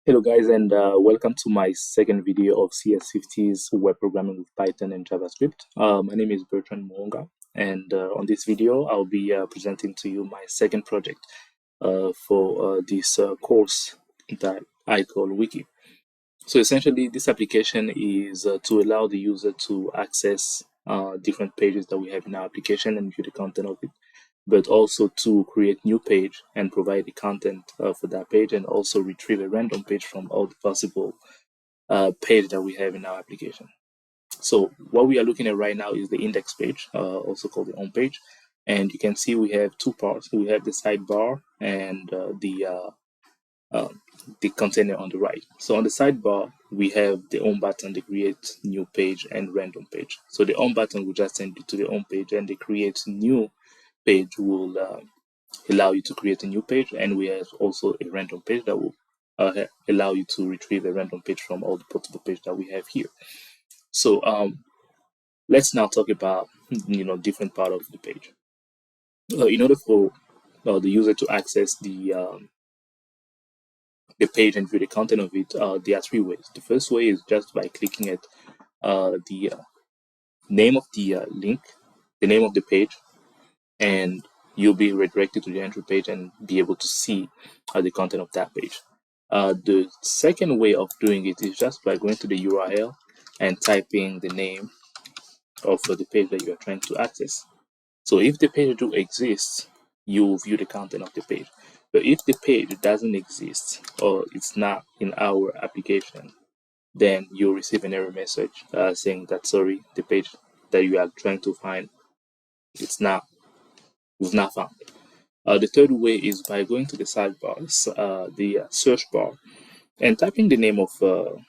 Hello guys, and welcome to my second video of CS50's web programming with Python and JavaScript. My name is Bertrand Mwonga, and on this video I'll be presenting to you my second project for this course that I call Wiki. So essentially this application is to allow the user to access different pages that we have in our application and view the content of it, but also to create new page and provide the content for that page, and also retrieve a random page from all the possible page that we have in our application. So what we are looking at right now is the index page, also called the home page. And you can see we have two parts. We have the sidebar and the container on the right. So on the sidebar, we have the home button, the create new page and random page. So the home button will just send you to the home page, and the create new page will allow you to create a new page, and we have also a random page that will allow you to retrieve a random page from all the possible pages that we have here. So let's now talk about different part of the page. In order for the user to access the page and view the content of it, there are three ways. The first way is just by clicking at the name of the link, the name of the page, and you'll be redirected to the entry page and be able to see the content of that page. The second way of doing it is just by going to the URL and typing the name of the page that you are trying to access. So if the page do exist, you view the content of the page. But if the page doesn't exist or it's not in our application, then you'll receive an error message saying that sorry, the page that you are trying to find was not found. The third way is by going to the sidebar, the search bar, and typing the name of the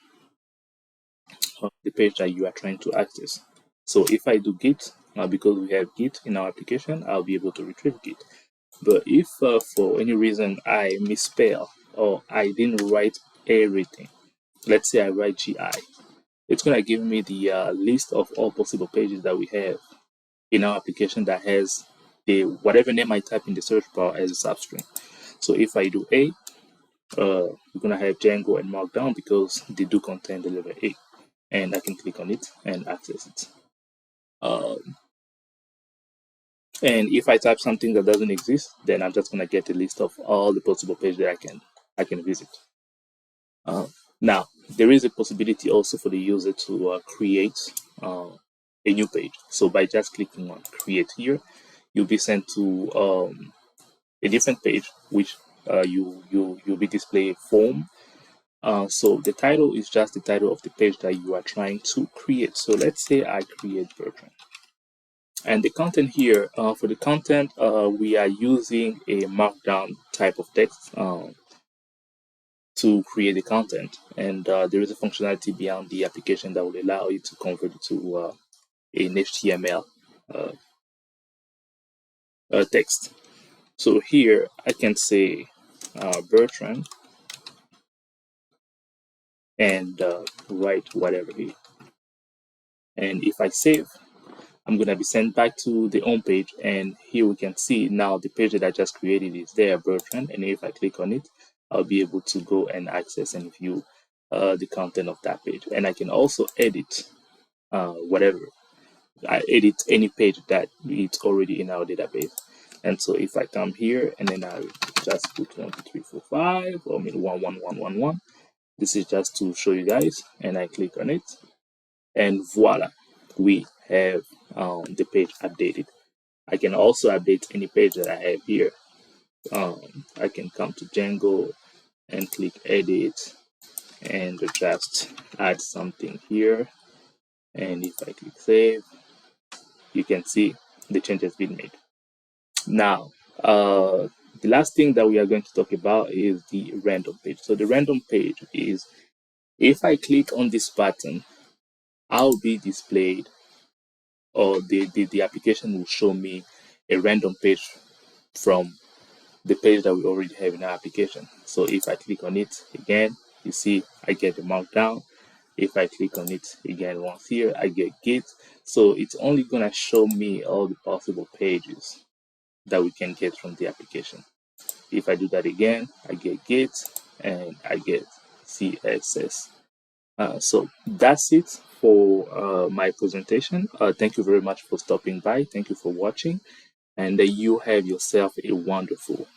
page that you are trying to access. So if I do git, because we have git in our application, I'll be able to retrieve git. But if for any reason I misspell or I didn't write everything, let's say I write GI, it's going to give me the list of all possible pages that we have in our application that has the whatever name I type in the search bar as a substring. So if I do A, we're going to have Django and Markdown because they do contain the letter A, and I can click on it and access it. And if I type something that doesn't exist, then I'm just going to get a list of all the possible pages that I can visit. Now, there is a possibility also for the user to create a new page. So by just clicking on create here, you'll be sent to a different page, which you'll be displayed form. So the title is just the title of the page that you are trying to create. So let's say I create Bertrand. And the content here, for the content, we are using a Markdown type of text to create the content. And there is a functionality beyond the application that will allow you to convert it to an HTML text. So here I can say Bertrand and write whatever here. And if I save, I'm going to be sent back to the home page, and here we can see now the page that I just created is there, Bertrand, and if I click on it, I'll be able to go and access and view the content of that page. And I can also edit whatever. I edit any page that is already in our database. And so if I come here and then I just put 1, 2, 3, 4, 5, or maybe 1, 1, 1, 1, 1. This is just to show you guys, and I click on it, and voila, we have the page updated. I can also update any page that I have here. I can come to Django and click edit and just add something here. And if I click save, you can see the change has been made. Now, the last thing that we are going to talk about is the random page. So the random page is if I click on this button, I'll be displayed, or the application will show me a random page from the page that we already have in our application. So if I click on it again, you see I get the Markdown. If I click on it again once here, I get git. So it's only going to show me all the possible pages that we can get from the application. If I do that again, I get git and I get CSS. So that's it for my presentation. Thank you very much for stopping by. Thank you for watching, and you have yourself a wonderful